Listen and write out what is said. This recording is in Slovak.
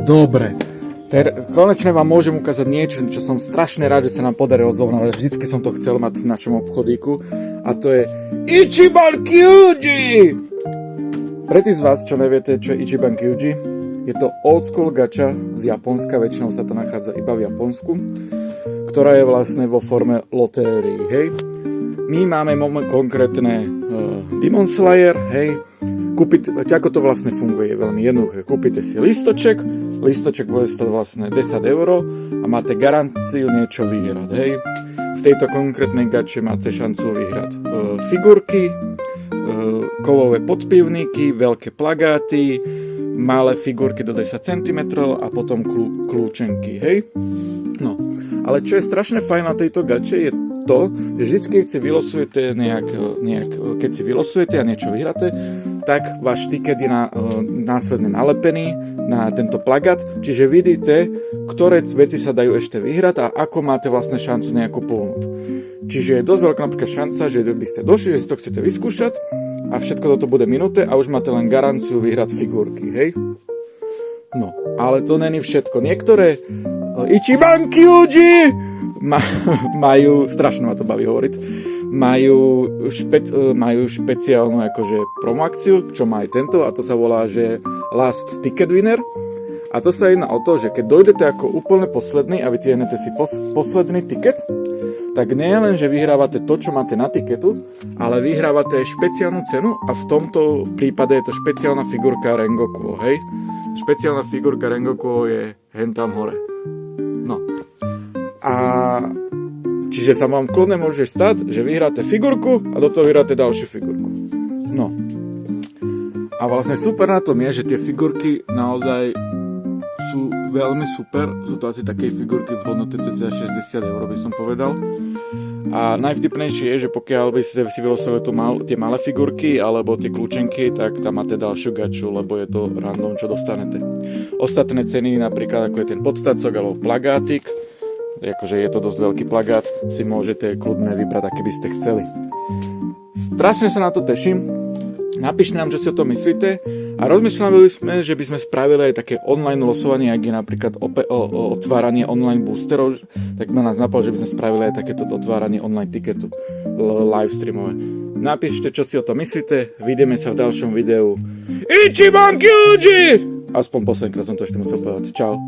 dobre. Konečne vám môžem ukázať niečo, čo som strašne rád, že sa nám podarilo zohnať. Vždycky som to chcel mať v našom obchodíku. A to je Ichiban Kyuji! Pre tí z vás, čo neviete, čo je Ichiban Kyuji, je to old school gacha z Japonska, väčšinou sa to nachádza iba v Japonsku, ktorá je vlastne vo forme lotérii, hej. My máme konkrétne Demon Slayer, hej. Ako to vlastne funguje, je veľmi jednoduché. Kúpite si listoček bude stať vlastne 10 € a máte garanciu niečo vyhrať, hej. V tejto konkrétnej gače máte šancu vyhrať figurky, kovové podpivníky, veľké plagáty, malé figurky do 10 cm a potom kľúčenky, hej. No, ale čo je strašne fajn na tejto gače je to, že vždy, keď si vylosujete keď si vylosujete a niečo vyhráte, tak váš tiket je následne nalepený na tento plagát, čiže vidíte, ktoré veci sa dajú ešte vyhrať a ako máte vlastne šancu nejakú pohnúť. Čiže je dosť veľká napríklad šanca, že by ste došli, že si to chcete vyskúšať a všetko toto bude minuté a už máte len garanciu vyhrať figurky, hej? No, ale to není všetko. Niektoré Ichiban Kyuji majú, strašne ma to baví hovoriť, majú špeciálnu akože promoakciu, čo má aj tento, a to sa volá, že Last Ticket Winner. A to sa jedná o to, že keď dojdete ako úplne posledný a vytiahnete si posledný tiket, tak nie len, že vyhrávate to, čo máte na tiketu, ale vyhrávate aj špeciálnu cenu a v tomto prípade je to špeciálna figurka Rengoku, hej? Špeciálna figurka Rengoku je hen tam hore. No. A čiže sa vám kľudne môže stať, že vyhráte figurku a do toho vyhráte ďalšiu figurku. No. A vlastne super na tom je, že tie figurky naozaj sú veľmi super. Sú to asi také figurky v hodnote cca 60 € by som povedal. A najvtipnejšie je, že pokiaľ by ste si vylosili tie malé figurky alebo tie kľúčenky, tak tam máte ďalšiu gaču, lebo je to random, čo dostanete. Ostatné ceny, napríklad ako je ten podstacok alebo plagátik, akože je to dosť veľký plagát, si môžete kľudne vybrať, aké by ste chceli. Strašne sa na to teším. Napíšte nám, čo si o tom myslíte. A rozmýšľali sme, že by sme spravili aj také online losovanie, ak je napríklad otváranie online boosterov, tak ma nás napadlo, že by sme spravili aj takéto otváranie online tiketu live streamové. Napíšte, čo si o tom myslíte. Vidíme sa v ďalšom videu. Ichiban Kyuji! Aspoň poslednýkrát som to ešte musel povedať. Čau.